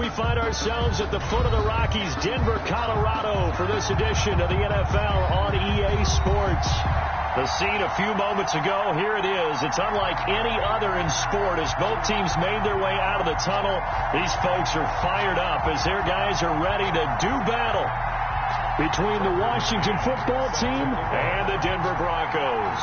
we find ourselves at the foot of the Rockies, Denver, Colorado, for this edition of the NFL on EA Sports. The scene a few moments ago, here it is. It's unlike any other in sport as both teams made their way out of the tunnel. These folks are fired up as their guys are ready to do battle between the Washington football team and the Denver Broncos.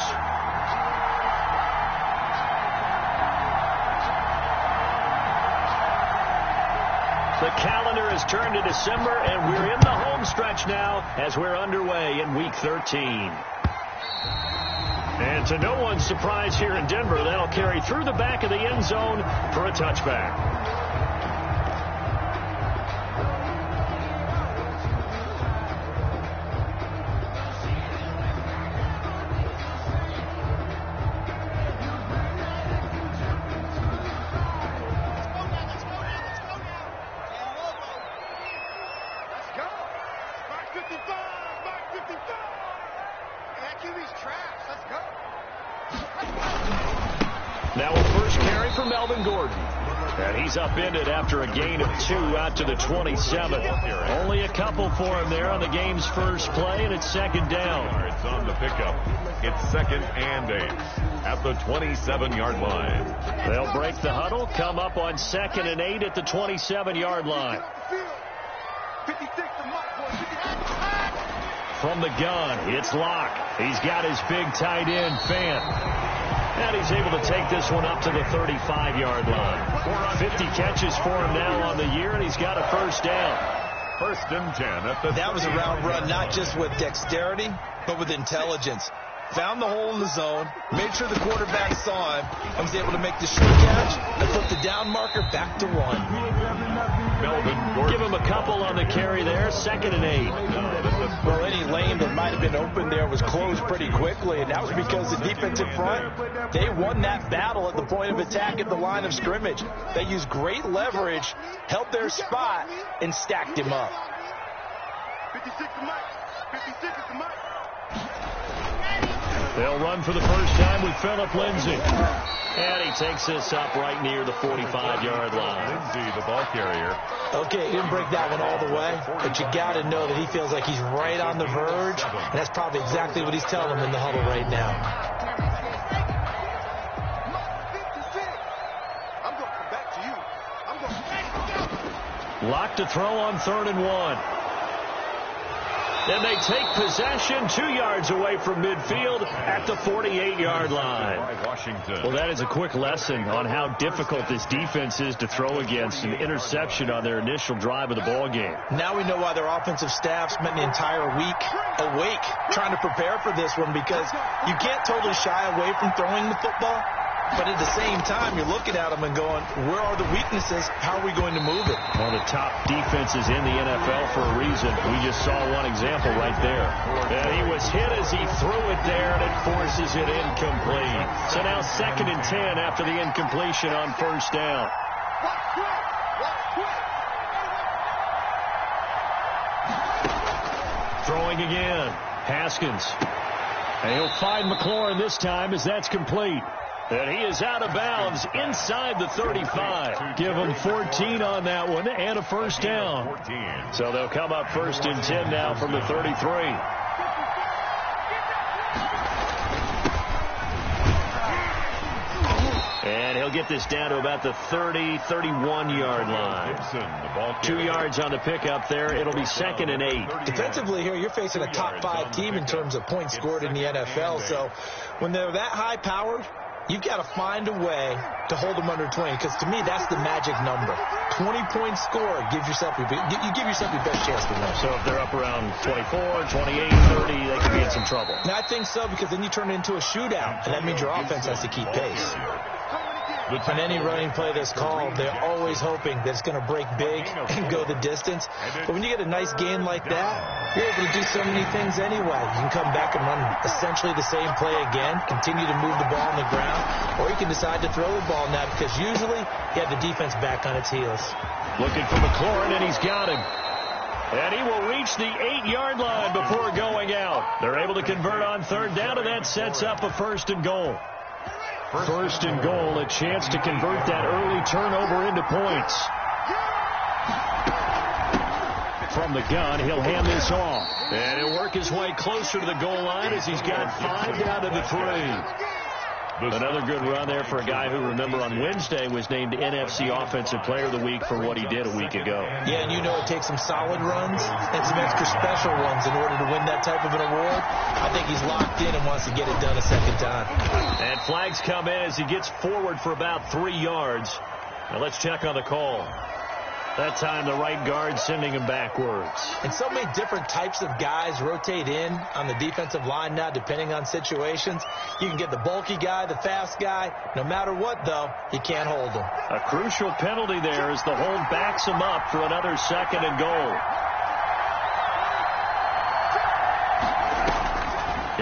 The calendar has turned to December, and we're in the home stretch now as we're underway in Week 13. And to no one's surprise here in Denver, that'll carry through the back of the end zone for a touchback. Now a first carry for Melvin Gordon. And he's upended after a gain of 2 out to the 27. Only a couple for him there on the game's first play, and it's second down. It's on the pickup. It's 2nd and 8 at the 27-yard line. They'll break the huddle, come up on 2nd and 8 at the 27-yard line. From the gun, it's Locke. He's got his big tight end, Fant. And he's able to take this one up to the 35-yard line. 50 catches for him now on the year, and he's got a first down. 1st and 10 at the That was a round run, not just with dexterity, but with intelligence. Found the hole in the zone, made sure the quarterback saw him, and was able to make the short catch and flip the down marker back to 1. Melvin Gordon. Give him a couple on the carry there, 2nd and 8. Well, any lane that might have been open there was closed pretty quickly, and that was because the defensive front, they won that battle at the point of attack at the line of scrimmage. They used great leverage, held their spot, and stacked him up. 56 to Mike. 56 to Mike. They'll run for the first time with Phillip Lindsay. And he takes this up right near the 45-yard line. Lindsay, the ball carrier. Okay, he didn't break that one all the way, but you got to know that he feels like he's right on the verge, and that's probably exactly what he's telling him in the huddle right now. I'm going to come back to you. I'm going to come back to you. Lock to throw on 3rd and 1. And they take possession 2 yards away from midfield at the 48-yard line. Washington. Well, that is a quick lesson on how difficult this defense is to throw against an interception on their initial drive of the ball game. Now we know why their offensive staff spent the entire week awake trying to prepare for this one, because you can't totally shy away from throwing the football. But at the same time, you're looking at them and going, where are the weaknesses? How are we going to move it? One of the top defenses in the NFL for a reason. We just saw one example right there. And he was hit as he threw it there, and it forces it incomplete. So now 2nd and 10 after the incompletion on first down. Throwing again. Haskins. And he'll find McLaurin this time as that's complete. And he is out of bounds inside the 35. Give him 14 on that one and a first down. So they'll come up 1st and 10 now from the 33. And he'll get this down to about the 31-yard line. 2 yards on the pickup there. It'll be 2nd and 8. Defensively here, you're facing a top 5 team in terms of points scored in the NFL. So when they're that high-powered, you've got to find a way to hold them under 20, because to me, that's the magic number. 20-point score, you give yourself your best chance to win. So if they're up around 24, 28, 30, they could be in some trouble. And I think so, because then you turn it into a shootout, and that means your offense has to keep pace. On any running play that's called, they're always hoping that it's going to break big and go the distance. But when you get a nice gain like that, you're able to do so many things anyway. You can come back and run essentially the same play again, continue to move the ball on the ground, or you can decide to throw the ball now, because usually you have the defense back on its heels. Looking for McLaurin, and he's got him. And he will reach the 8-yard line before going out. They're able to convert on 3rd down, and that sets up a 1st and goal. 1st and goal, a chance to convert that early turnover into points. from the gun. He'll hand this off. And he'll work his way closer to the goal line as he's got 5 down to the 3. Another good run there for a guy who, remember, on Wednesday was named NFC Offensive Player of the Week for what he did a week ago. Yeah, and you know it takes some solid runs and some extra special ones in order to win that type of an award. I think he's locked in and wants to get it done a second time. And flags come in as he gets forward for about 3 yards. Now let's check on the call. That time the right guard sending him backwards. And so many different types of guys rotate in on the defensive line now depending on situations. You can get the bulky guy, the fast guy. No matter what, though, you can't hold him. A crucial penalty there as the hold backs him up for another 2nd and goal.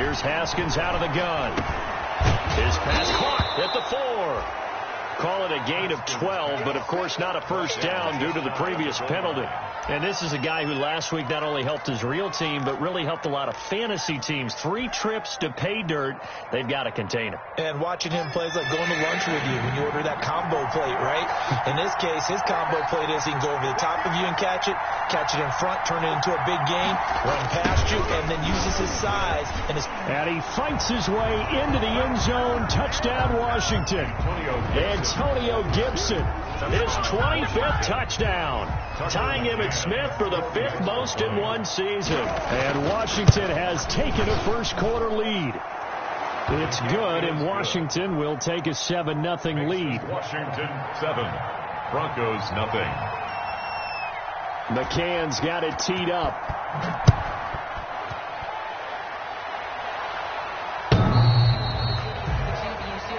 Here's Haskins out of the gun. His pass caught at the 4. Call it a gain of 12, but, of course, not a first down due to the previous penalty. And this is a guy who last week not only helped his real team, but really helped a lot of fantasy teams. 3 trips to pay dirt. They've got to contain him. And watching him play is like going to lunch with you when you order that combo plate, right? In this case, his combo plate is he can go over the top of you and catch it in front, turn it into a big gain, run past you, and then uses his size. And he fights his way into the end zone. Touchdown, Washington. Antonio Gibson, his 25th touchdown, tying him at Smith for the 5th most in one season. And Washington has taken a first-quarter lead. It's good, and Washington will take a 7-0 lead. Washington 7, Broncos 0. McCann's got it teed up.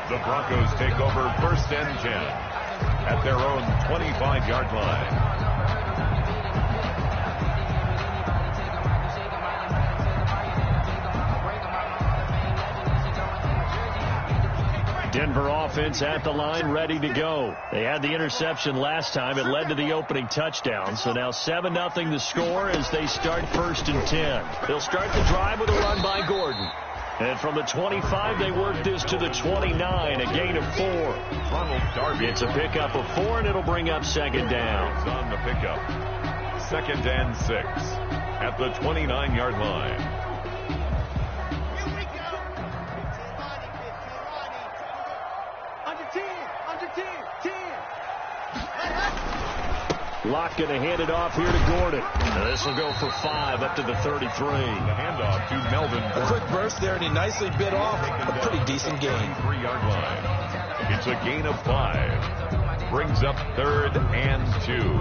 The Broncos take over 1st and 10 at their own 25-yard line. Denver offense at the line, ready to go. They had the interception last time. It led to the opening touchdown. So now 7-0 the score as they start 1st and 10. They'll start the drive with a run by Gordon. And from the 25, they work this to the 29, a gain of 4. Ronald Darby. It's a pickup of 4, and it'll bring up 2nd down. It's on the pickup. 2nd and 6 at the 29-yard line. Locke going to hand it off here to Gordon. And this will go for 5 up to the 33. The handoff to Melvin. A quick burst there, and he nicely bit off a pretty decent gain. 3-yard line. It's a gain of 5. Brings up 3rd and 2.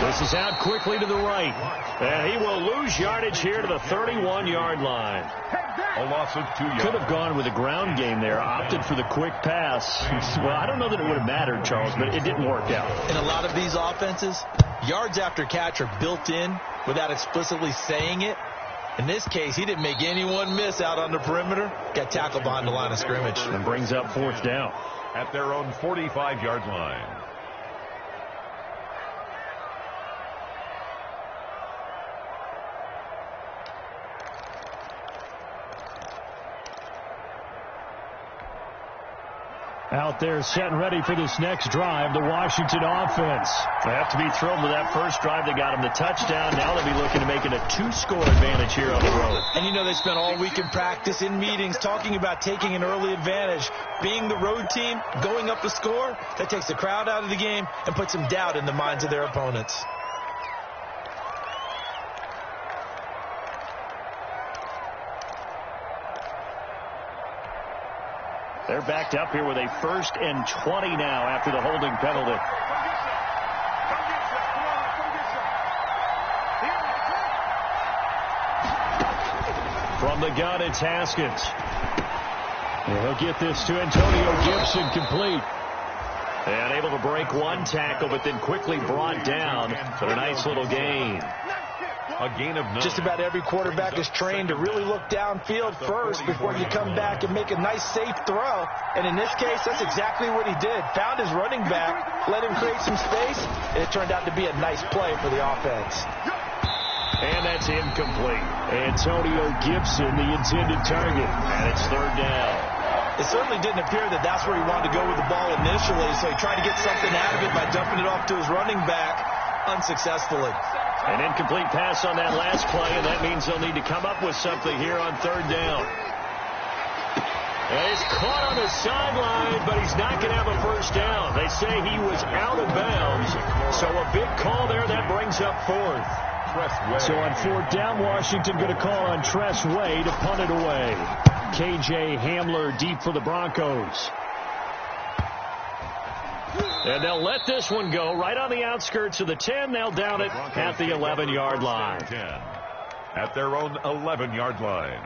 This is out quickly to the right. And he will lose yardage here to the 31-yard line. A loss of 2 yards. Could have gone with a ground game there. Opted for the quick pass. Well, I don't know that it would have mattered, Charles, but it didn't work out. In a lot of these offenses, yards after catch are built in without explicitly saying it. In this case, he didn't make anyone miss out on the perimeter. Got tackled behind the line of scrimmage. And brings up 4th down. At their own 45-yard line. Out there set and ready for this next drive, the Washington offense. They have to be thrilled with that first drive. They got them the touchdown. Now they'll be looking to make it a 2-score advantage here on the road. And you know they spent all week in practice, in meetings, talking about taking an early advantage. Being the road team, going up a score, that takes the crowd out of the game and puts some doubt in the minds of their opponents. They're backed up here with a 1st and 20 now after the holding penalty. From the gun, it's Haskins. And he'll get this to Antonio Gibson complete. And able to break one tackle, but then quickly brought down for a nice little gain. A gain of 9. Just about every quarterback is trained to really look downfield first before you come back and make a nice, safe throw. And in this case, that's exactly what he did. Found his running back, let him create some space, and it turned out to be a nice play for the offense. And that's incomplete. Antonio Gibson, the intended target. And it's third down. It certainly didn't appear that that's where he wanted to go with the ball initially, so he tried to get something out of it by dumping it off to his running back unsuccessfully. An incomplete pass on that last play, and that means they'll need to come up with something here on third down. And he's caught on the sideline, but he's not going to have a first down. They say he was out of bounds, so a big call there. That brings up fourth. So on fourth down, Washington going to call on Tress Way to punt it away. KJ Hamler deep for the Broncos. And they'll let this one go right on the outskirts of the 10. They'll down it at the 11-yard line. At their own 11-yard line.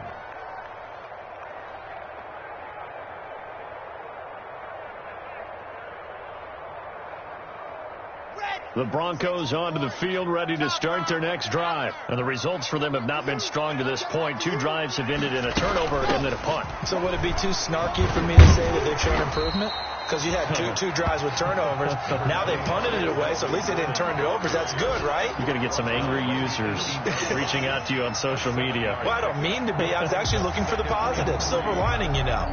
The Broncos onto the field, ready to start their next drive. And the results for them have not been strong to this point. 2 drives have ended in a turnover and then a punt. So would it be too snarky for me to say that they've shown improvement? Because you had two drives with turnovers. Now they punted it away, so at least they didn't turn it over. That's good, right? You're going to get some angry users reaching out to you on social media. Well, I don't mean to be. I was actually looking for the positive. Silver lining, you know.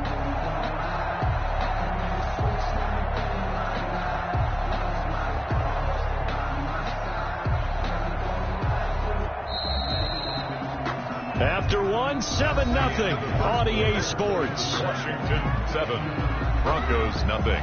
After 1, 7-0 on EA Sports. Washington 7, Broncos nothing.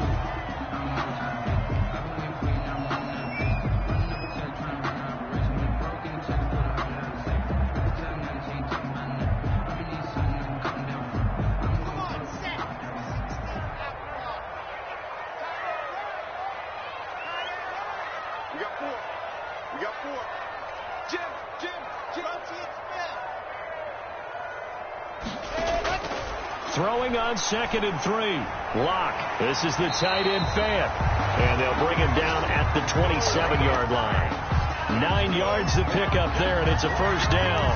We got four. Jim. Throwing on 2nd and 3. Locke. This is the tight end Fant. And they'll bring him down at the 27-yard line. 9 yards to pick up there, and it's a first down.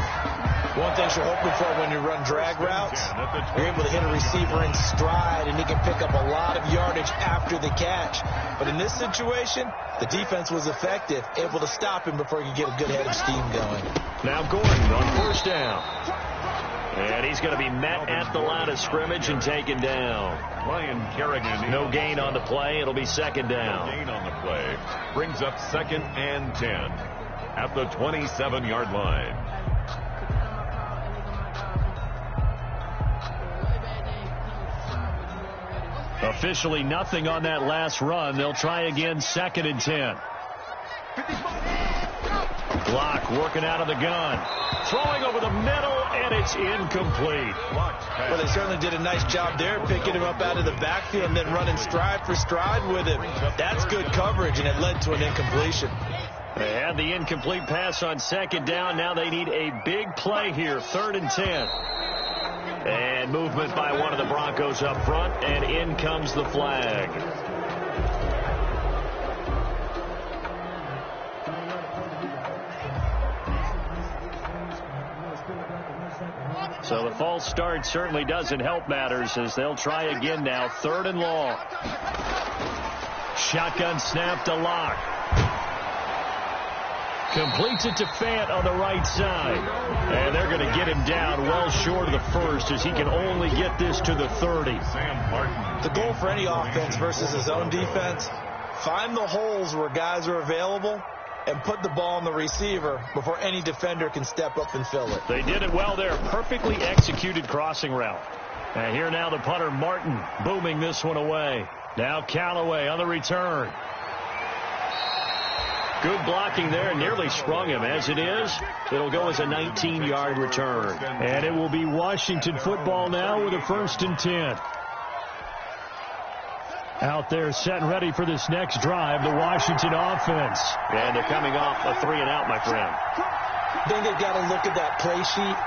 One thing you're hoping for when you run drag routes, you're able to hit a receiver in stride, and he can pick up a lot of yardage after the catch. But in this situation, the defense was effective, able to stop him before he could get a good head of steam going. Now Gordon on first down. And he's going to be met at the line of scrimmage and taken down. Ryan Kerrigan. No gain on the play. It'll be second down. No gain on the play. Brings up 2nd and 10 at the 27-yard line. Officially nothing on that last run. They'll try again 2nd and 10. Block working out of the gun. Throwing over the middle, and it's incomplete. Well, they certainly did a nice job there, picking him up out of the backfield and then running stride for stride with him. That's good coverage, and it led to an incompletion. They had the incomplete pass on 2nd down. Now they need a big play here, 3rd and 10. And movement by one of the Broncos up front, and in comes the flag. So the false start certainly doesn't help matters as they'll try again now. 3rd and long. Shotgun snap to Locke. Completes it to Fant on the right side. And they're going to get him down well short of the first as he can only get this to the 30. The goal for any offense versus his own defense, find the holes where guys are available and put the ball on the receiver before any defender can step up and fill it. They did it well there. Perfectly executed crossing route. And here now the punter Martin booming this one away. Now Callaway on the return. Good blocking there, nearly sprung him. As it is, it'll go as a 19-yard return. And it will be Washington football now with a 1st and 10. Out there set and ready for this next drive, the Washington offense. And they're coming off a 3-and-out, my friend. I think they've got to look at that play sheet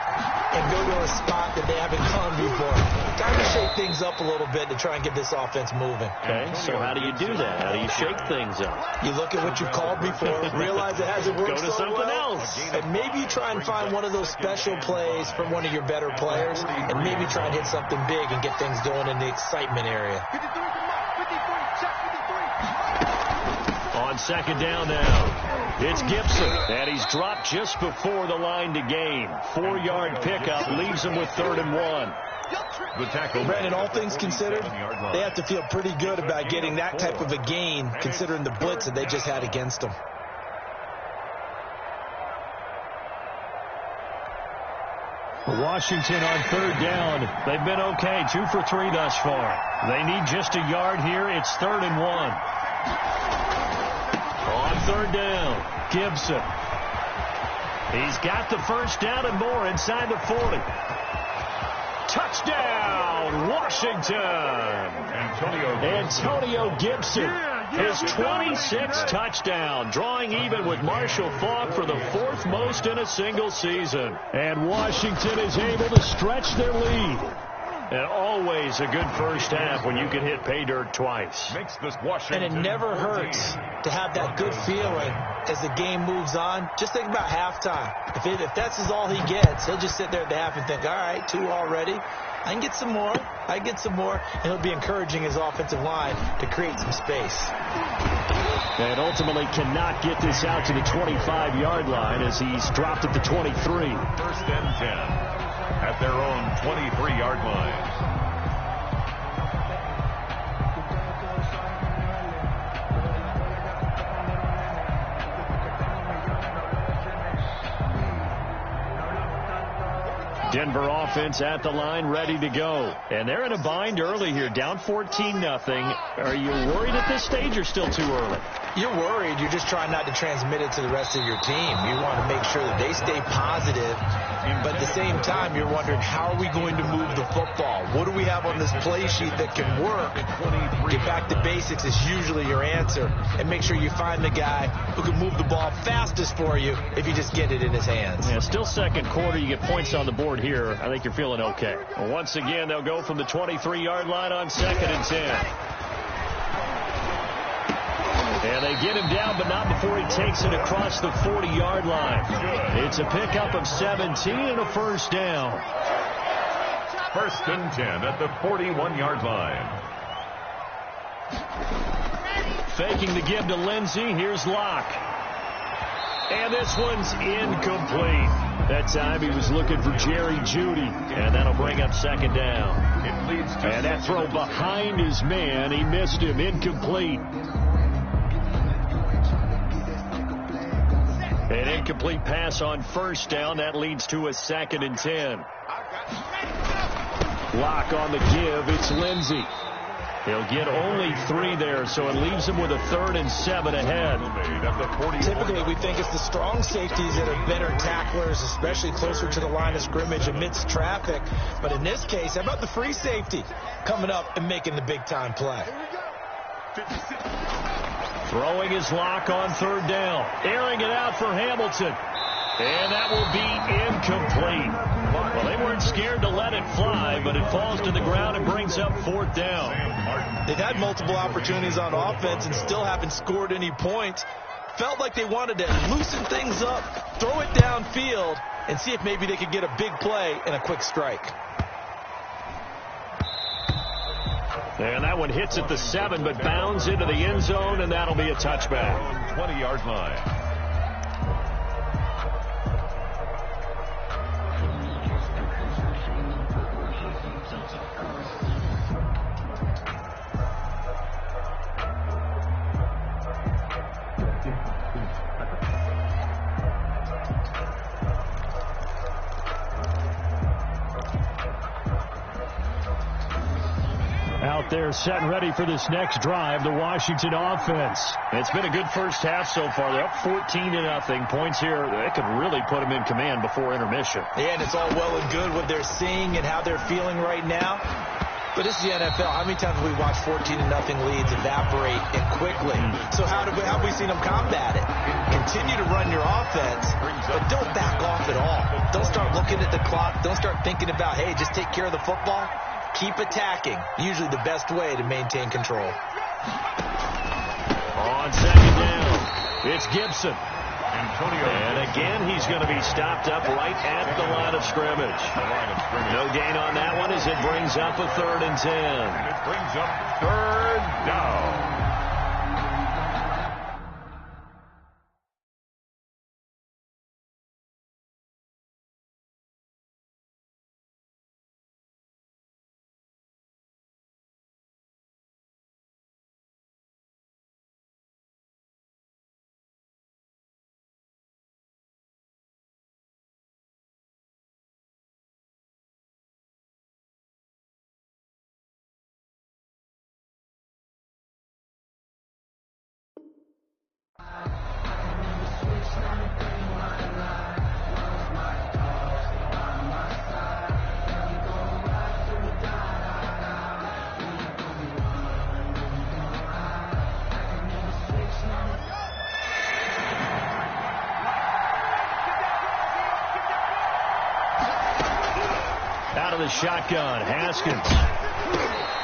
and go to a spot that they haven't gone before. Time to shake things up a little bit to try and get this offense moving. Okay, so how do you do that? How do you shake things up? You look at what you called before, realize it hasn't worked Go to something else. and maybe you try and find one of those special plays from one of your better players, and maybe try and hit something big and get things going in the excitement area. On on second down now. It's Gibson, and he's dropped just before the line to gain. 4-yard pickup leaves him with 3rd and 1. The tackle. Brandon, all things considered, they have to feel pretty good about getting that type of a gain, considering the blitz that they just had against them. Washington on 3rd down. They've been okay, 2 for 3 thus far. They need just a yard here. It's 3rd and 1. On 3rd down, Gibson. He's got the first down and more inside the 40. Touchdown, Washington. Antonio Gibson, his 26th touchdown, drawing even with Marshall Faulk for the 4th most in a single season. And Washington is able to stretch their lead. And always a good first half when you can hit pay dirt twice. And it never hurts to have that good feeling as the game moves on. Just think about halftime. If that's all he gets, he'll just sit there at the half and think, all right, 2 already. I can get some more. And he'll be encouraging his offensive line to create some space. And ultimately cannot get this out to the 25-yard line as he's dropped at the 23. 1st and 10 at their own 23-yard line. Denver offense at the line, ready to go. And they're in a bind early here, down 14-0. Are you worried at this stage or still too early? You're worried. You're just trying not to transmit it to the rest of your team. You want to make sure that they stay positive. But at the same time, you're wondering, how are we going to move the football? What do we have on this play sheet that can work? Get back to basics is usually your answer. And make sure you find the guy who can move the ball fastest for you if you just get it in his hands. Yeah, still second quarter. You get points on the board here. I think you're feeling okay. Well, once again, they'll go from the 23-yard line on 2nd and 10. And they get him down, but not before he takes it across the 40-yard line. It's a pickup of 17 and a first down. 1st and 10 at the 41-yard line. Faking the give to Lindsey. Here's Locke. And this one's incomplete. That time he was looking for Jerry Jeudy. And that'll bring up 2nd down. And that throw behind his man. He missed him. Incomplete. An incomplete pass on 1st down. That leads to a 2nd and 10. Locke on the give. It's Lindsey. He'll get only 3 there, so it leaves him with a 3rd and 7 ahead. Typically, we think it's the strong safeties that are better tacklers, especially closer to the line of scrimmage amidst traffic. But in this case, how about the free safety coming up and making the big-time play? Throwing his Locke on 3rd down. Airing it out for Hamilton. And that will be incomplete. Well, they weren't scared to let it fly, but it falls to the ground and brings up 4th down. They've had multiple opportunities on offense and still haven't scored any points. Felt like they wanted to loosen things up, throw it downfield, and see if maybe they could get a big play and a quick strike. And that one hits at the 7, but bounds into the end zone, and that'll be a touchback. 20-yard line. Out there set and ready for this next drive, the Washington offense. It's been a good first half so far. They're up 14-0. Points here, they could really put them in command before intermission. Yeah, and it's all well and good what they're seeing and how they're feeling right now. But this is the NFL. How many times have we watched 14-0 leads evaporate and quickly? So how have we seen them combat it? Continue to run your offense, but don't back off at all. Don't start looking at the clock. Don't start thinking about, hey, just take care of the football. Keep attacking. Usually the best way to maintain control. On 2nd down, it's Gibson. And again, he's going to be stopped up right at the line of scrimmage. No gain on that one as it brings up a 3rd and 10. And it brings up 3rd down. of the shotgun. Haskins.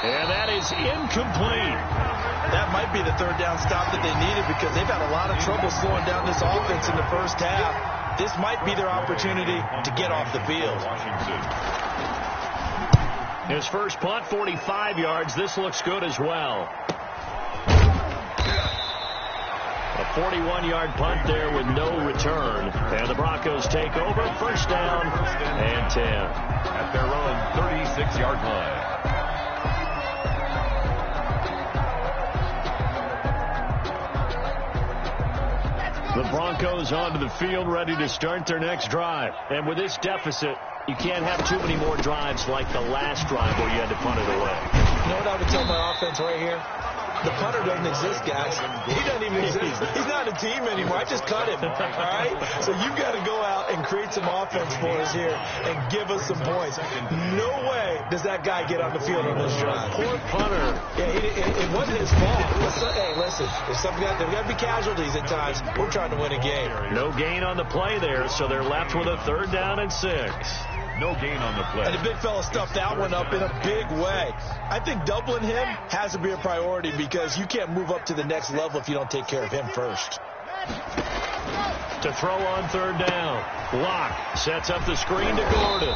And that is incomplete. That might be the third down stop that they needed because they've had a lot of trouble slowing down this offense in the first half. This might be their opportunity to get off the field. His first punt, 45 yards. This looks good as well. A 41-yard punt there with no return. And the Broncos take over. First down and 10. At their own 36-yard line. The Broncos onto the field, ready to start their next drive. And with this deficit, you can't have too many more drives like the last drive where you had to punt it away. You know what I would tell my offense right here? The punter doesn't exist, guys. He doesn't even exist. He's not a team anymore. I just cut him, all right? So you've got to go out and create some offense for us here and give us some points. No way does that guy get on the field on this drive. Poor punter. Yeah, it wasn't his fault. Hey, listen, there's got to be casualties at times. We're trying to win a game. No gain on the play there, so they're left with a 3rd down and 6. No gain on the play. And the big fella stuffed that one up in a big way. I think doubling him has to be a priority because you can't move up to the next level if you don't take care of him first. To throw on 3rd down. Locke sets up the screen to Gordon.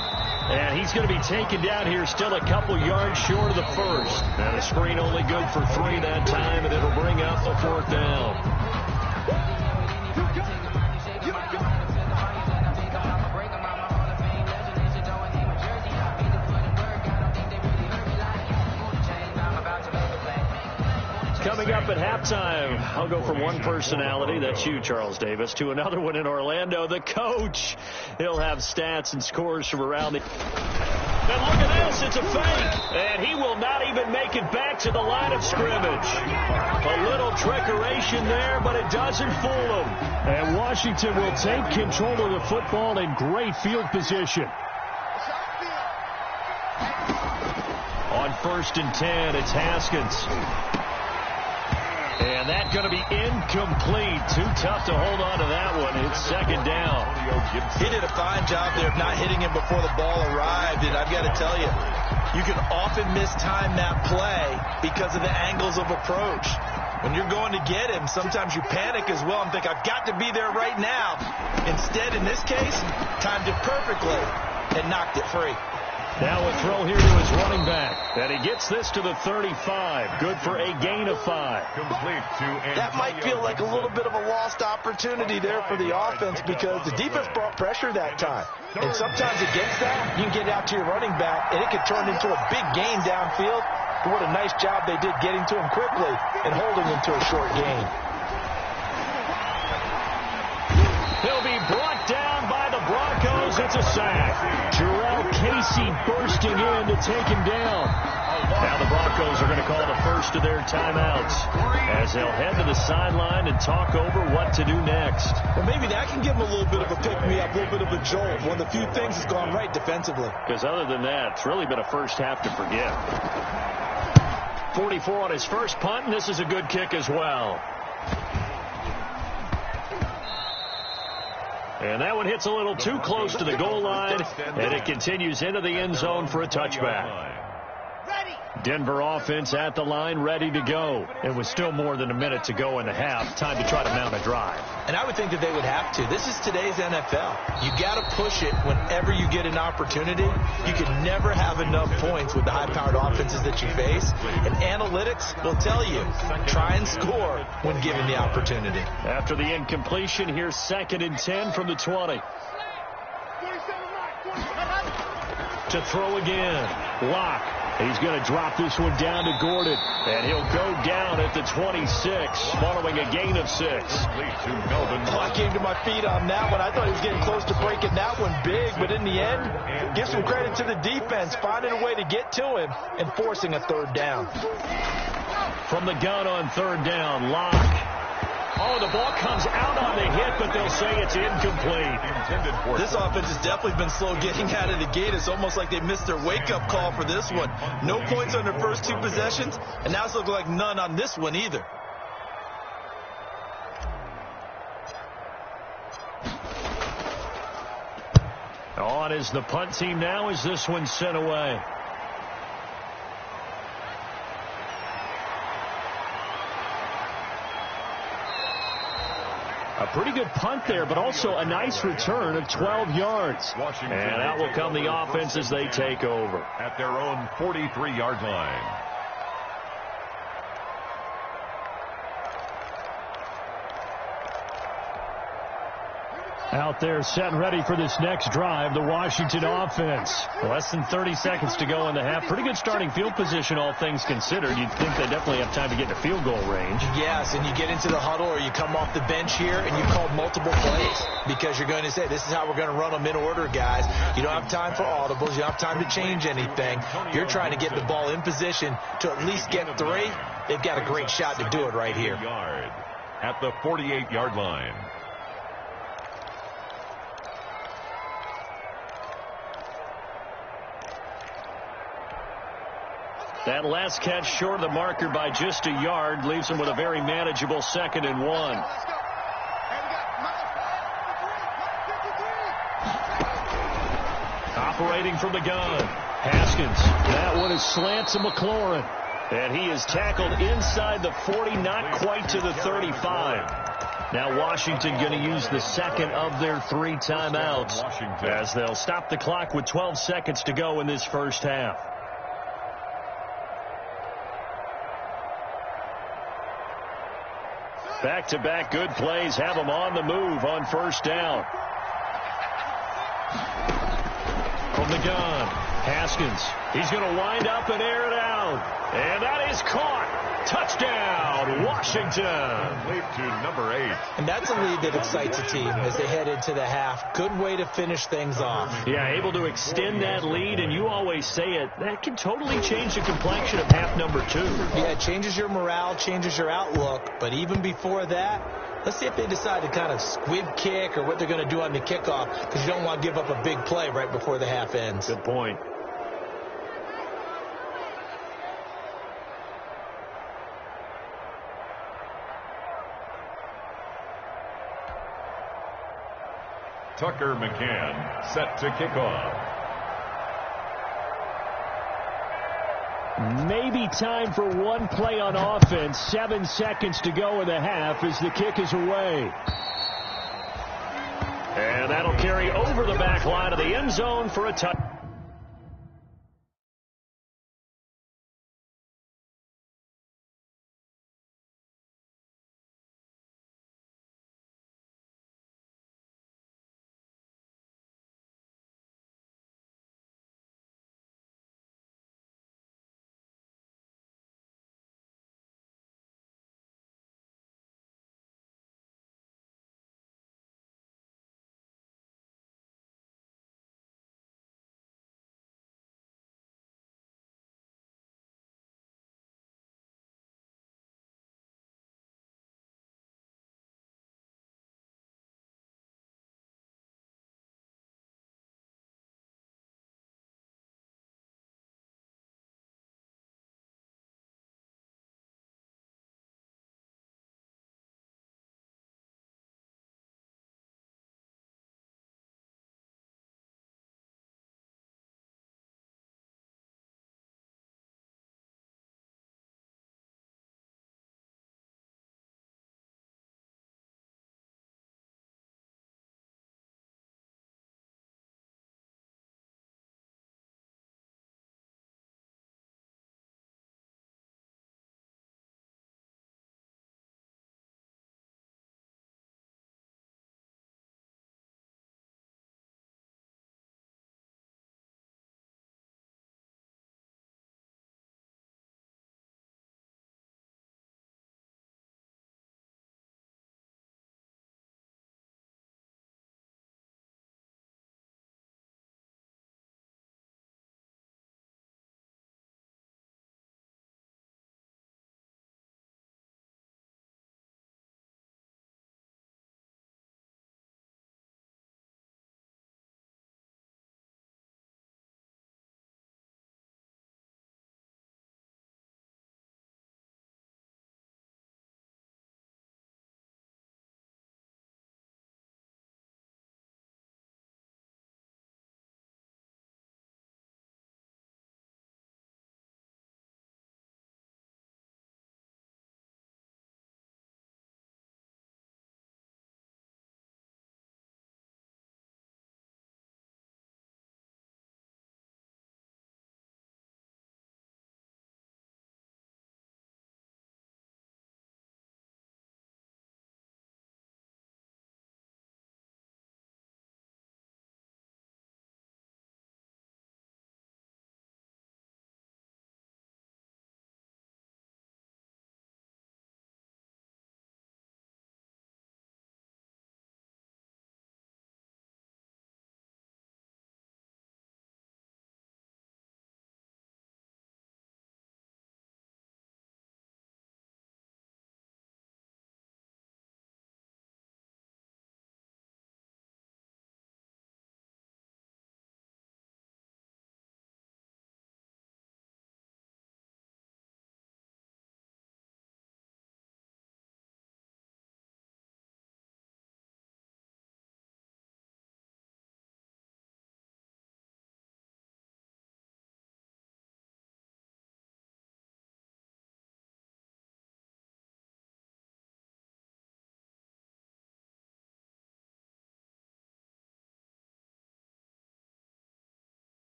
And he's going to be taken down here still a couple yards short of the first. And a screen only good for 3 that time, and it'll bring up a 4th down. Coming up at halftime, I'll go from one personality, that's you, Charles Davis, to another one in Orlando, the coach. He'll have stats and scores from around the... And look at this, it's a fake. And he will not even make it back to the line of scrimmage. A little trickeration there, but it doesn't fool him. And Washington will take control of the football in great field position. On 1st and 10, it's Haskins. And that's going to be incomplete. Too tough to hold on to that one. It's 2nd down. He did a fine job there of not hitting him before the ball arrived. And I've got to tell you, you can often mistime that play because of the angles of approach. When you're going to get him, sometimes you panic as well and think, I've got to be there right now. Instead, in this case, timed it perfectly and knocked it free. Now a throw here to his running back. And he gets this to the 35. Good for a gain of 5. Complete to that might feel like a little bit of a lost opportunity there for the offense because the defense brought pressure that time. And sometimes against that, you can get out to your running back, and it could turn into a big gain downfield. But what a nice job they did getting to him quickly and holding him to a short gain. He'll be brought down by the Broncos. It's a sack. Jarrell Casey bursting in to take him down. Now the Broncos are going to call the first of their timeouts as they'll head to the sideline and talk over what to do next. Well, maybe that can give them a little bit of a pick-me-up, a little bit of a jolt. One of the few things that's gone right defensively. Because other than that, it's really been a first half to forget. 44 on his first punt, and this is a good kick as well. And that one hits a little too close to the goal line, and it continues into the end zone for a touchback. Denver offense at the line, ready to go. It was still more than a minute to go in the half. Time to try to mount a drive. And I would think that they would have to. This is today's NFL. You got to push it whenever you get an opportunity. You can never have enough points with the high-powered offenses that you face. And analytics will tell you, try and score when given the opportunity. After the incompletion, here's 2nd and 10 from the 20. To throw again. Locke. He's going to drop this one down to Gordon. And he'll go down at the 26, following a gain of 6. I came to my feet on that one. I thought he was getting close to breaking that one big. But in the end, give some credit to the defense, finding a way to get to him and forcing a 3rd down. From the gun on 3rd down, Locke. Oh, the ball comes out on the hit, but they'll say it's incomplete. This offense has definitely been slow getting out of the gate. It's almost like they missed their wake-up call for this one. No points on their first 2 possessions, and now it's looking like none on this one either. on as the punt team now as this one's sent away. A pretty good punt there, but also a nice return of 12 yards. And out will come the offense as they take over. At their own 43-yard line. Out there set and ready for this next drive, the Washington offense. Less than 30 seconds to go in the half. Pretty good starting field position, all things considered. You'd think they definitely have time to get to field goal range. Yes, and you get into the huddle or you come off the bench here and you call multiple plays because you're going to say, this is how we're going to run them in order, guys. You don't have time for audibles. You don't have time to change anything. You're trying to get the ball in position to at least get 3. They've got a great shot to do it right here. At the 48-yard line. That last catch short of the marker by just a yard leaves him with a very manageable 2nd and 1. Operating from the gun. Haskins. That one is slant to McLaurin. And he is tackled inside the 40, not quite to the 35. Now Washington going to use the second of their 3 timeouts as they'll stop the clock with 12 seconds to go in this first half. Back-to-back good plays have them on the move on first down. From the gun, Haskins. He's going to wind up and air it out. And that is caught. Touchdown, Washington. Lead to number 8. And that's a lead that excites a team as they head into the half. Good way to finish things off. Yeah, able to extend that lead, and you always say it, that can totally change the complexion of half number 2. Yeah, it changes your morale, changes your outlook. But even before that, let's see if they decide to kind of squib kick or what they're going to do on the kickoff, because you don't want to give up a big play right before the half ends. Good point. Tucker McCann set to kick off. Maybe time for one play on offense. 7 seconds to go in the half as the kick is away. And that'll carry over the back line of the end zone for a touchdown.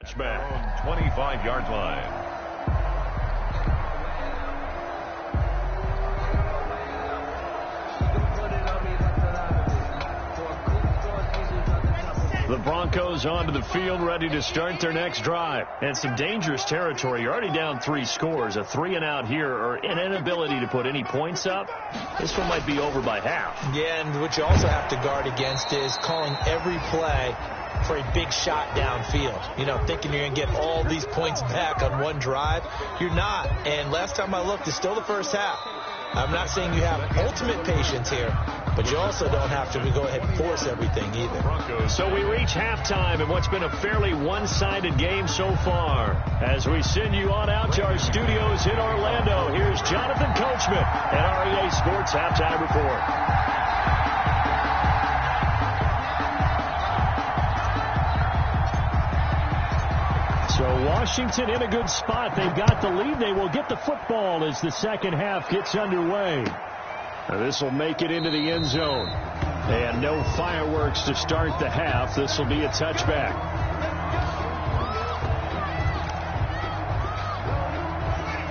touchback, 25-yard line. The Broncos onto the field, ready to start their next drive. And some dangerous territory. You're already down 3 scores. A 3-and-out here, or an inability to put any points up. This one might be over by half. Yeah, and what you also have to guard against is calling every play for a big shot downfield. You know, thinking you're going to get all these points back on one drive. You're not. And last time I looked, it's still the first half. I'm not saying you have ultimate patience here, but you also don't have to go ahead and force everything either. So we reach halftime in what's been a fairly one-sided game so far. As we send you on out to our studios in Orlando, here's Jonathan Coachman at our EA Sports Halftime Report. So Washington in a good spot. They've got the lead. They will get the football as the second half gets underway. This will make it into the end zone. And no fireworks to start the half. This will be a touchback.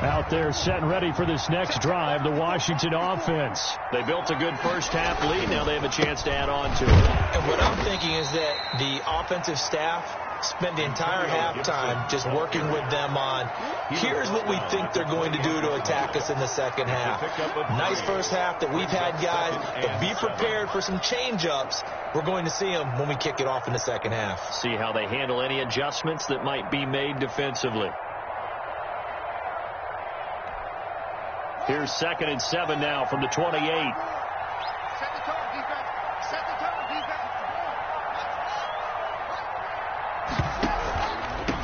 Out there set and ready for this next drive, the Washington offense. They built a good first half lead. Now they have a chance to add on to it. And what I'm thinking is that the offensive staff spent the entire halftime just working with them on, here's what we think they're going to do to attack us in the second half. Nice first half that we've had, guys, but be prepared for some change-ups. We're going to see them when we kick it off in the second half. See how they handle any adjustments that might be made defensively. Here's 2nd and 7 now from the 28. Set the tone, defense. Set the tone, defense.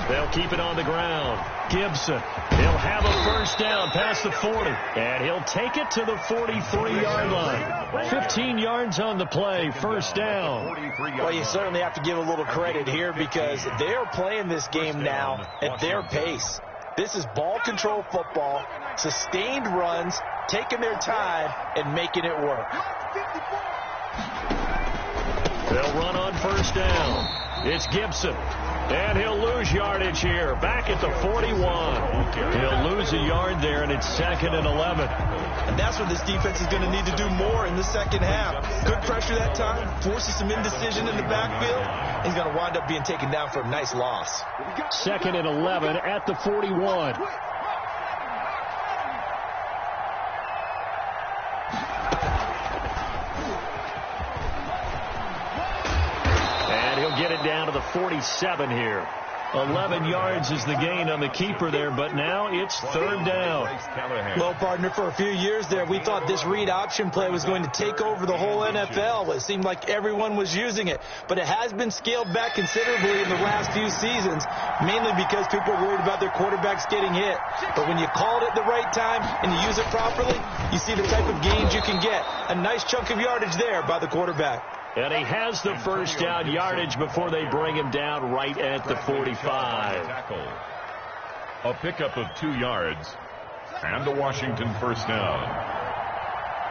They'll keep it on the ground. Gibson, he'll have a first down past the 40. And he'll take it to the 43-yard line. 15 yards on the play, first down. Well, you certainly have to give a little credit here because they're playing this game now at their pace. This is ball control football, sustained runs, taking their time, and making it work. They'll run on first down. It's Gibson. And he'll lose yardage here. Back at the 41. He'll lose a yard there, and it's 2nd and 11. And that's what this defense is going to need to do more in the second half. Good pressure that time. Forces some indecision in the backfield. He's going to wind up being taken down for a nice loss. 2nd and 11 at the 41. Get it down to the 47 here. 11 yards is the gain on the keeper there, but now it's 3rd down. Well, partner, for a few years there, we thought this read option play was going to take over the whole NFL. It seemed like everyone was using it, but it has been scaled back considerably in the last few seasons, mainly because people are worried about their quarterbacks getting hit. But when you call it at the right time and you use it properly, you see the type of gains you can get. A nice chunk of yardage there by the quarterback. And he has the first down yardage before they bring him down right at the 45. A pickup of 2 yards and a Washington first down.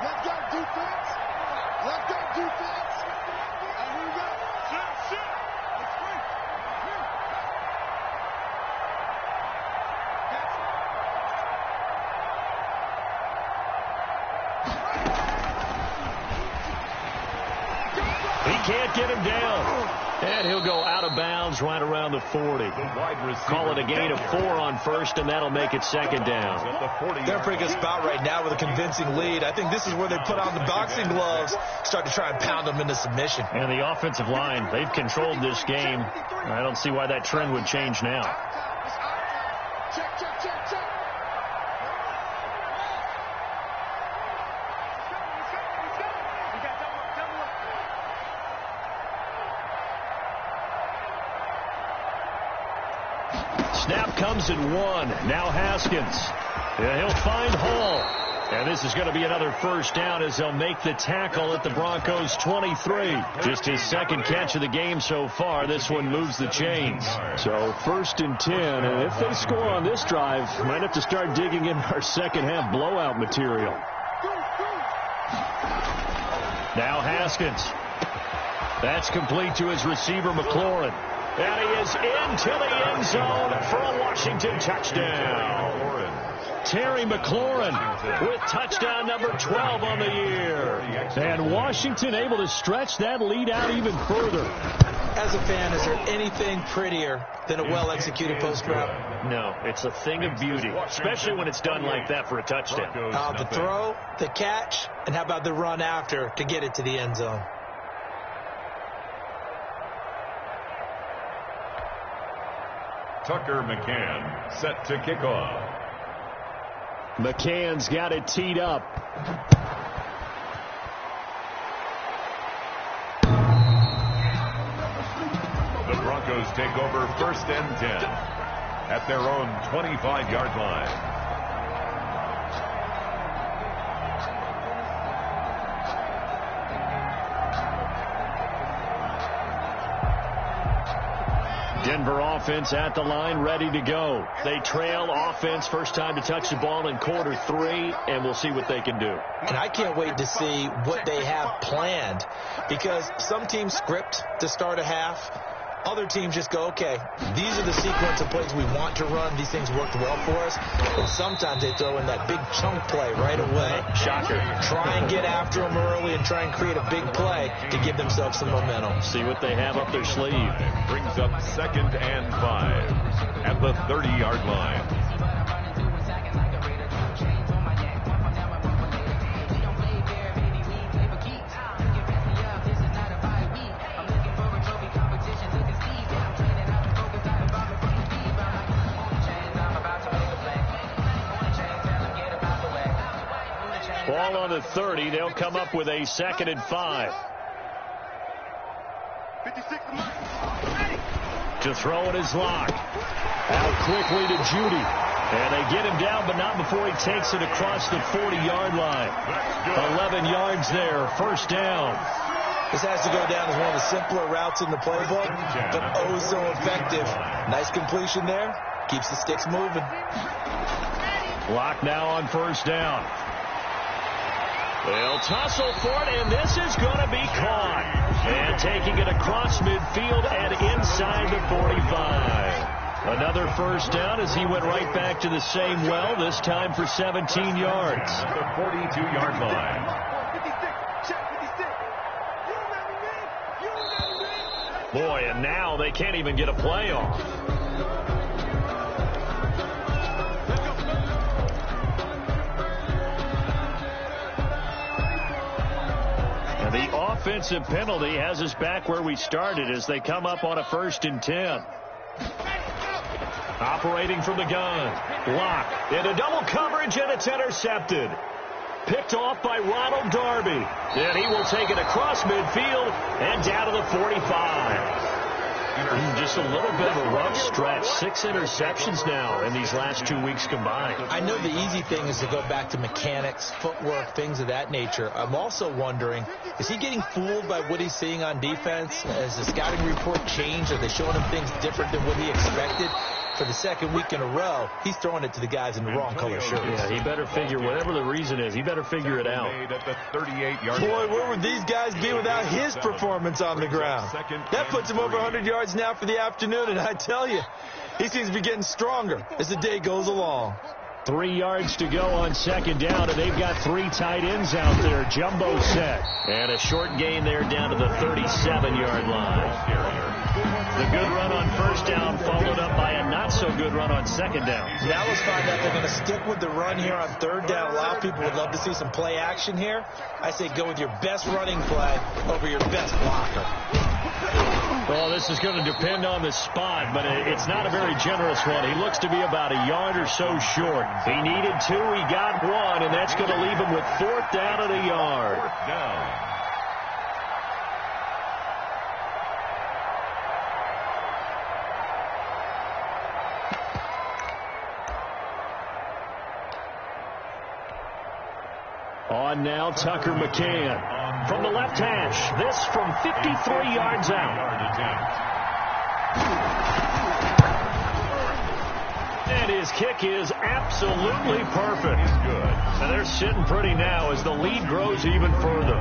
Let's go, defense. Let's go, defense. And here we go. Sit. Let's go. He can't get him down. And he'll go out of bounds right around the 40. Call it a gain of 4 on first, and that'll make it 2nd down. They're in a pretty good spot right now with a convincing lead. I think this is where they put on the boxing gloves, start to try and pound them into submission. And the offensive line, they've controlled this game. I don't see why that trend would change now. Check. Snap comes at 1. Now Haskins. Yeah, he'll find Hall. And this is going to be another first down as they'll make the tackle at the Broncos 23. Just his 2nd catch of the game so far. This one moves the chains. So 1st and 10. And if they score on this drive, might have to start digging in our second half blowout material. Now Haskins. That's complete to his receiver, McLaurin. And he is into the end zone for a Washington touchdown. Terry McLaurin with touchdown number 12 on the year. And Washington able to stretch that lead out even further. As a fan, is there anything prettier than a well-executed post route? No, it's a thing of beauty, especially when it's done like that for a touchdown. The throw, the catch, and how about the run after to get it to the end zone? Tucker McCann set to kick off. McCann's got it teed up. The Broncos take over 1st and 10 at their own 25-yard line. Denver offense at the line, ready to go. They trail offense, first time to touch the ball in quarter 3, and we'll see what they can do. And I can't wait to see what they have planned, because some teams script to start a half. Other teams just go, okay, these are the sequence of plays we want to run. These things worked well for us. And sometimes they throw in that big chunk play right away. Shocker. Try and get after them early and try and create a big play to give themselves some momentum. See what they have up their sleeve. Brings up 2nd and 5 at the 30-yard line. Ball on the 30. They'll come up with a 2nd and 5. To throw it is Locke. Out quickly to Judy. And they get him down, but not before he takes it across the 40-yard line. 11 yards there. 1st down. This has to go down as one of the simpler routes in the playbook, but oh so effective. Nice completion there. Keeps the sticks moving. Locke now on 1st down. They'll tussle for it, and this is going to be caught. And taking it across midfield and inside the 45. Another 1st down as he went right back to the same well, this time for 17 yards. The 42-yard line. Boy, and now they can't even get a play off. The offensive penalty has us back where we started as they come up on a 1st and 10. Operating from the gun. Locke into double coverage, and it's intercepted. Picked off by Ronald Darby. And he will take it across midfield and down to the 45. Just a little bit of a rough stretch. 6 interceptions now in these last 2 weeks combined. I know the easy thing is to go back to mechanics, footwork, things of that nature. I'm also wondering, is he getting fooled by what he's seeing on defense? Has the scouting report changed? Are they showing him things different than what he expected? For the 2nd week in a row, he's throwing it to the guys in the wrong color shirts. Yeah, he better figure, whatever the reason is, he better figure it out. Boy, where would these guys be without his performance on the ground? That puts him over 100 yards now for the afternoon, and I tell you, he seems to be getting stronger as the day goes along. 3 yards to go on 2nd down, and they've got 3 tight ends out there. Jumbo set. And a short gain there down to the 37-yard line. The good run on 1st down followed up by a not-so-good run on 2nd down. Now let's find out if they're going to stick with the run here on 3rd down. A lot of people would love to see some play action here. I say go with your best running play over your best blocker. Well, this is going to depend on the spot, but it's not a very generous one. He looks to be about a yard or so short. He needed 2, he got 1, and that's going to leave him with 4th down and a yard. 4th down. On now, Tucker McCann from the left hash. This from 53 yards out. And his kick is absolutely perfect. Good. And they're sitting pretty now as the lead grows even further.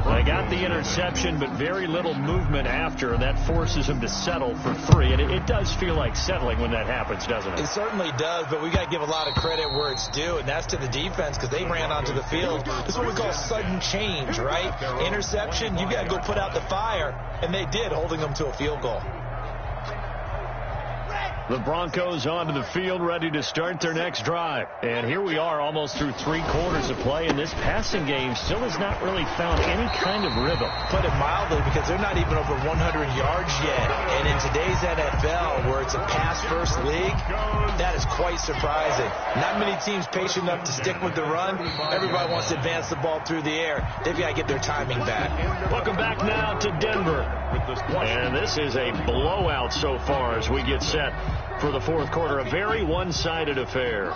They got the interception, but very little movement after, and that forces them to settle for 3. And it does feel like settling when that happens, doesn't it? It certainly does, but we got to give a lot of credit where it's due, and that's to the defense because they ran onto the field. This is what we call sudden change, right? Interception, you got to go put out the fire, and they did, holding them to a field goal. The Broncos onto the field, ready to start their next drive. And here we are almost through 3 quarters of play, and this passing game still has not really found any kind of rhythm. Put it mildly, because they're not even over 100 yards yet. And in today's NFL, where it's a pass-first league, that is quite surprising. Not many teams patient enough to stick with the run. Everybody wants to advance the ball through the air. They've got to get their timing back. Welcome back now to Denver. And this is a blowout so far as we get set for the fourth quarter. A very one-sided affair.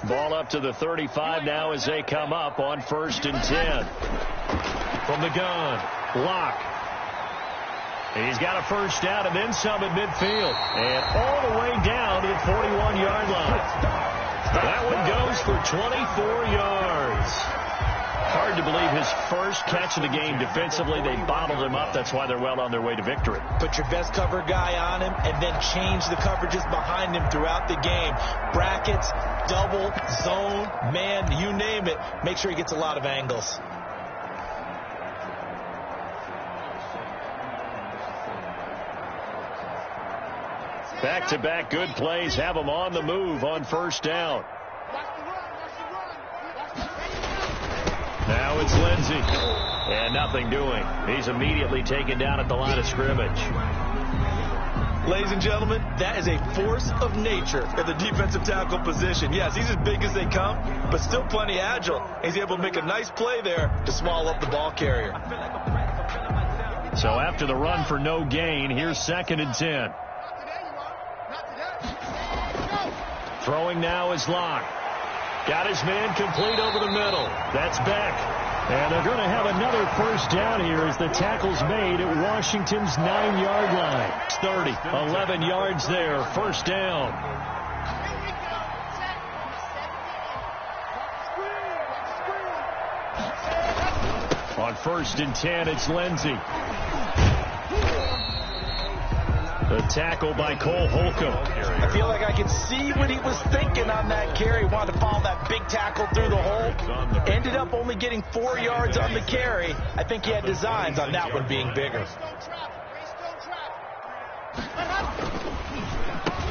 Ball up to the 35 now as they come up on 1st and 10. From the gun, Locke. He's got a first down and then some at midfield. And all the way down to the 41-yard line. That one goes for 24 yards. Hard to believe his first catch of the game defensively. They bottled him up. That's why they're well on their way to victory. Put your best cover guy on him and then change the coverages behind him throughout the game. Brackets, double, zone, man, you name it. Make sure he gets a lot of angles. Back-to-back good plays have him on the move on 1st down. Now it's Lindsey. And nothing doing. He's immediately taken down at the line of scrimmage. Ladies and gentlemen, that is a force of nature at the defensive tackle position. Yes, he's as big as they come, but still plenty agile. He's able to make a nice play there to swallow up the ball carrier. So after the run for no gain, here's 2nd and 10. Throwing now is Locke. Got his man complete over the middle. That's Beck. And they're going to have another first down here as the tackle's made at Washington's 9-yard line. 30, 11 yards there. 1st down. On 1st and 10, it's Lindsey. The tackle by Cole Holcomb. I feel like I could see what he was thinking on that carry. Wanted to follow that big tackle through the hole. Ended up only getting 4 yards on the carry. I think he had designs on that one being bigger.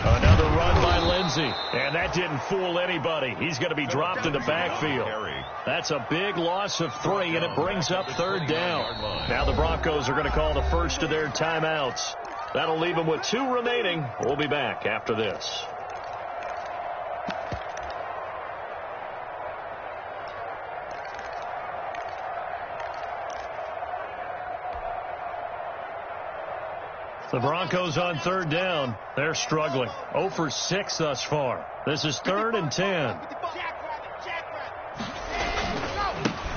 Another run by Lindsey. And that didn't fool anybody. He's going to be dropped in the backfield. That's a big loss of 3, and it brings up 3rd down. Now the Broncos are going to call the first of their timeouts. That'll leave them with 2 remaining. We'll be back after this. The Broncos on 3rd down. They're struggling. 0 for 6 thus far. This is 3rd and 10.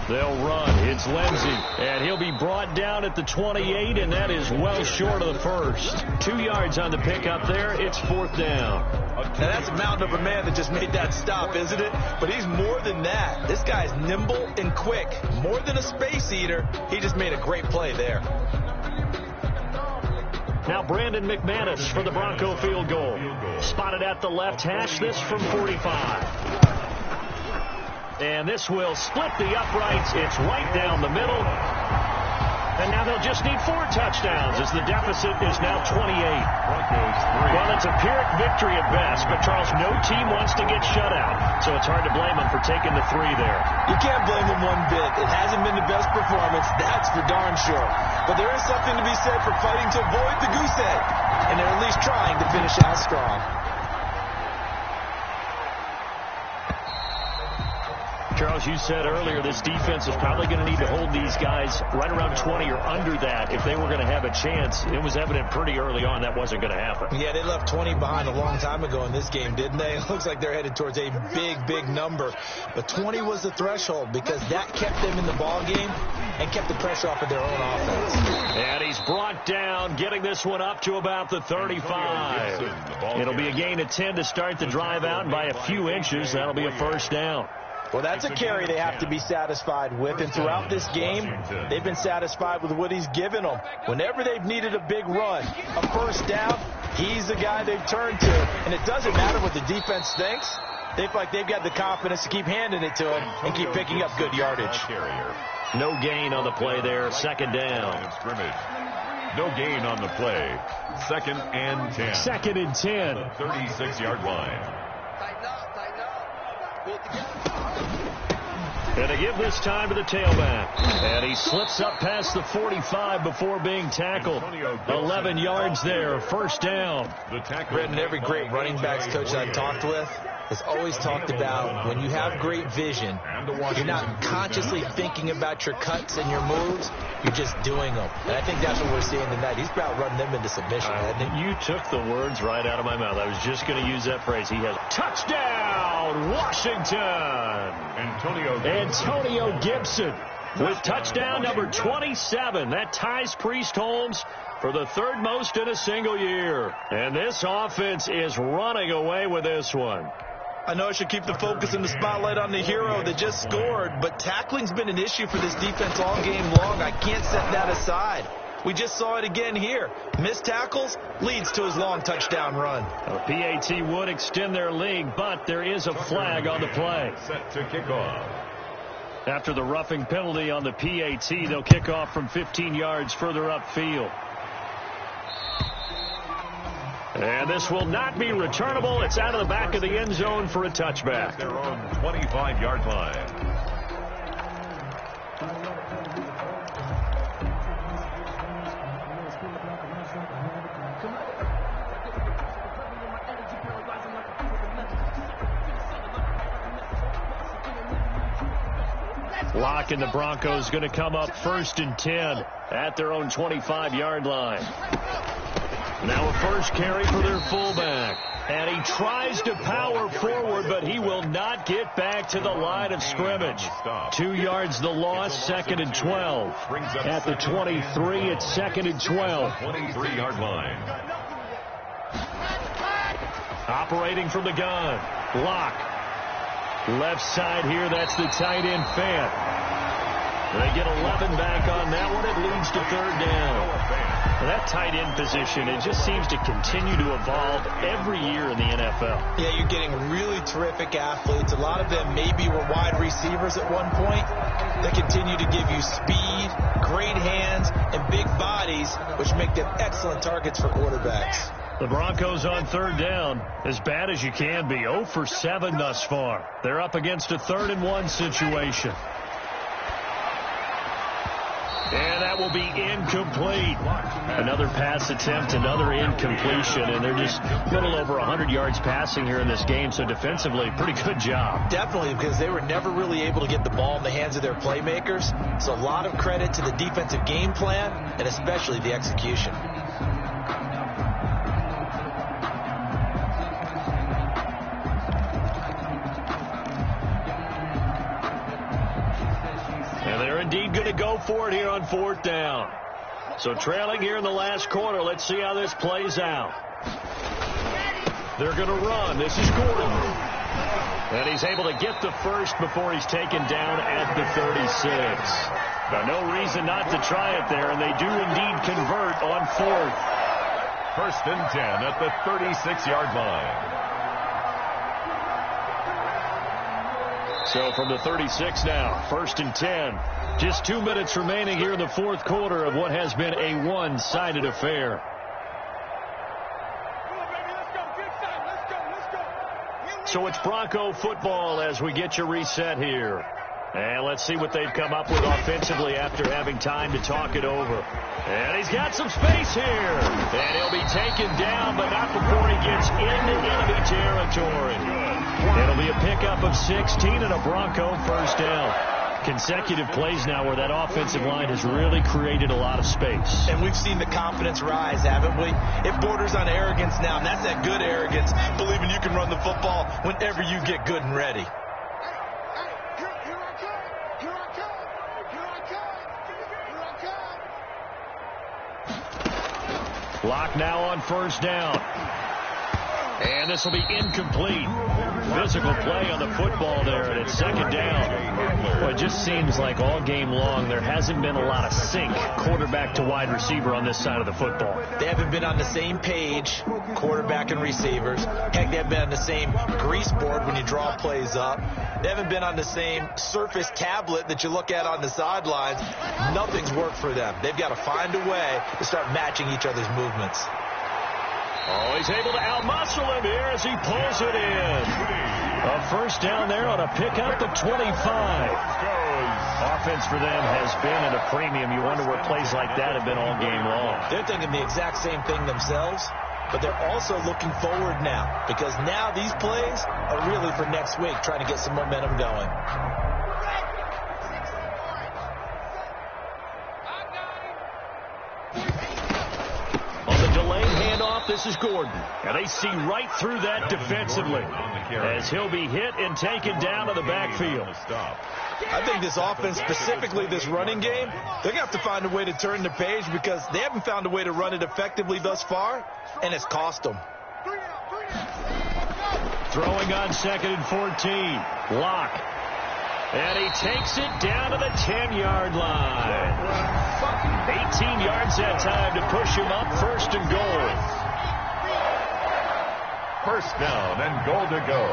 They'll run. It's Lindsey. And he'll be brought down at the 28, and that is well short of the first. 2 yards on the pickup there. It's 4th down. Now that's a mountain of a man that just made that stop, isn't it? But he's more than that. This guy's nimble and quick. More than a space eater. He just made a great play there. Now Brandon McManus for the Bronco field goal. Spotted at the left hash. This from 45. And this will split the uprights. It's right down the middle. And now they'll just need 4 touchdowns as the deficit is now 28. Well, it's a Pyrrhic victory at best, but Charles, no team wants to get shut out. So it's hard to blame them for taking the 3 there. You can't blame them one bit. It hasn't been the best performance. That's for darn sure. But there is something to be said for fighting to avoid the goose egg. And they're at least trying to finish out strong. Charles, you said earlier this defense is probably going to need to hold these guys right around 20 or under that if they were going to have a chance. It was evident pretty early on that wasn't going to happen. Yeah, they left 20 behind a long time ago in this game, didn't they? It looks like they're headed towards a big number. But 20 was the threshold because that kept them in the ball game and kept the pressure off of their own offense. And he's brought down, getting this one up to about the 35. It'll be a gain of 10 to start the drive out, and by a few inches, that'll be a first down. Well, that's a carry they have to be satisfied with, and throughout this game, they've been satisfied with what he's given them. Whenever they've needed a big run, a first down, he's the guy they've turned to, and it doesn't matter what the defense thinks. They feel like they've got the confidence to keep handing it to him and keep picking up good yardage. No gain on the play there, second down. No gain on the play, 2nd and 10. 2nd and 10. 36-yard line. And they give this time to the tailback. And he slips up past the 45 before being tackled. 11 yards there, first down. Brendan, every great running backs coach I've talked with has always talked about when you have great vision, you're not consciously thinking about your cuts and your moves, you're just doing them. And I think that's what we're seeing tonight. He's about running them into submission, hasn't he? You took the words right out of my mouth. I was just going to use that phrase. He has touchdown, Washington. Antonio Gibson with touchdown number 27. That ties Priest Holmes for the 3rd most in a single year. And this offense is running away with this one. I know I should keep the focus and the spotlight on the hero that just scored, but tackling's been an issue for this defense all game long. I can't set that aside. We just saw it again here. Missed tackles leads to his long touchdown run. A PAT would extend their lead, but there is a flag on the play. Set to kick off. After the roughing penalty on the PAT, they'll kick off from 15 yards further upfield. And this will not be returnable. It's out of the back of the end zone for a touchback. Their own 25-yard line. Locke and the Broncos going to come up 1st and 10 at their own 25-yard line. Now a first carry for their fullback. And he tries to power forward, but he will not get back to the line of scrimmage. 2 yards the loss, 2nd and 12. At the 23, it's 2nd and 12. 23-yard line. Operating from the gun. Locke. Left side here, that's the tight end Fant. They get 11 back on that one. It leads to 3rd down. That tight end position, it just seems to continue to evolve every year in the NFL. Yeah, you're getting really terrific athletes. A lot of them maybe were wide receivers at one point. They continue to give you speed, great hands, and big bodies, which make them excellent targets for quarterbacks. The Broncos on 3rd down, as bad as you can be, 0 for 7 thus far. They're up against a 3rd and 1 situation. And that will be incomplete. Another pass attempt, another incompletion, and they're just a little over 100 yards passing here in this game, so defensively, pretty good job. Definitely, because they were never really able to get the ball in the hands of their playmakers, so a lot of credit to the defensive game plan, and especially the execution. Indeed going to go for it here on 4th down. So trailing here in the last quarter. Let's see how this plays out. They're going to run. This is Gordon. And he's able to get the first before he's taken down at the 36. Now, no reason not to try it there, and they do indeed convert on 4th. 1st and 10 at the 36-yard line. So from the 36 now, 1st and 10. Just 2 minutes remaining here in the 4th quarter of what has been a one-sided affair. So it's Bronco football as we get you reset here. And let's see what they've come up with offensively after having time to talk it over. And he's got some space here. And he'll be taken down, but not before he gets into enemy territory. It'll be a pickup of 16 and a Bronco 1st down. Consecutive plays now where that offensive line has really created a lot of space. And we've seen the confidence rise, haven't we? It borders on arrogance now, and that's that good arrogance, believing you can run the football whenever you get good and ready. Locke now on 1st down. And this will be incomplete. Physical play on the football there, and it's second down. Well, it just seems like all game long there hasn't been a lot of sync quarterback to wide receiver on this side of the football. They haven't been on the same page, quarterback and receivers. Heck, they haven't been on the same grease board when you draw plays up. They haven't been on the same surface tablet that you look at on the sidelines. Nothing's worked for them. They've got to find a way to start matching each other's movements. Oh, he's able to outmuscle him here as he pulls it in. A first down there on a pickup at 25. Offense for them has been at a premium. You wonder where plays like that have been all game long. They're thinking the exact same thing themselves, but they're also looking forward now because now these plays are really for next week, trying to get some momentum going. This is Gordon, and they see right through that defensively as he'll be hit and taken down to the backfield. I think this offense, specifically this running game, they're going to have to find a way to turn the page because they haven't found a way to run it effectively thus far, and it's cost them. Throwing on 2nd and 14. Lock. And he takes it down to the 10-yard line. 18 yards that time to push him up, 1st and goal. First down and goal to go.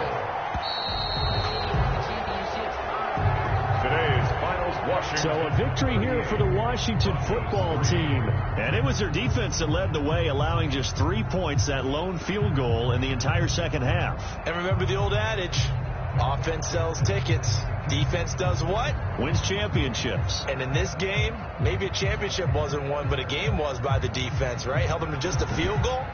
Today's finals, Washington. So a victory here for the Washington football team. And it was their defense that led the way, allowing just 3 points, that lone field goal in the entire second half. And remember the old adage, offense sells tickets. Defense does what? Wins championships. And in this game, maybe a championship wasn't won, but a game was by the defense, right? Held them to just a field goal.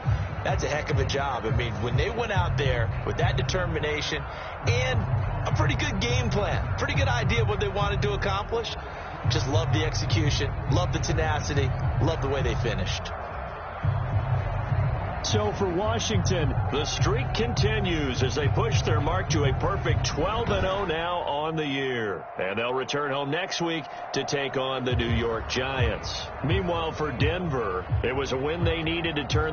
That's a heck of a job. I mean, when they went out there with that determination and a pretty good game plan, pretty good idea of what they wanted to accomplish, just love the execution, love the tenacity, love the way they finished. So for Washington, the streak continues as they push their mark to a perfect 12-0 now on the year. And they'll return home next week to take on the New York Giants. Meanwhile, for Denver, it was a win they needed to turn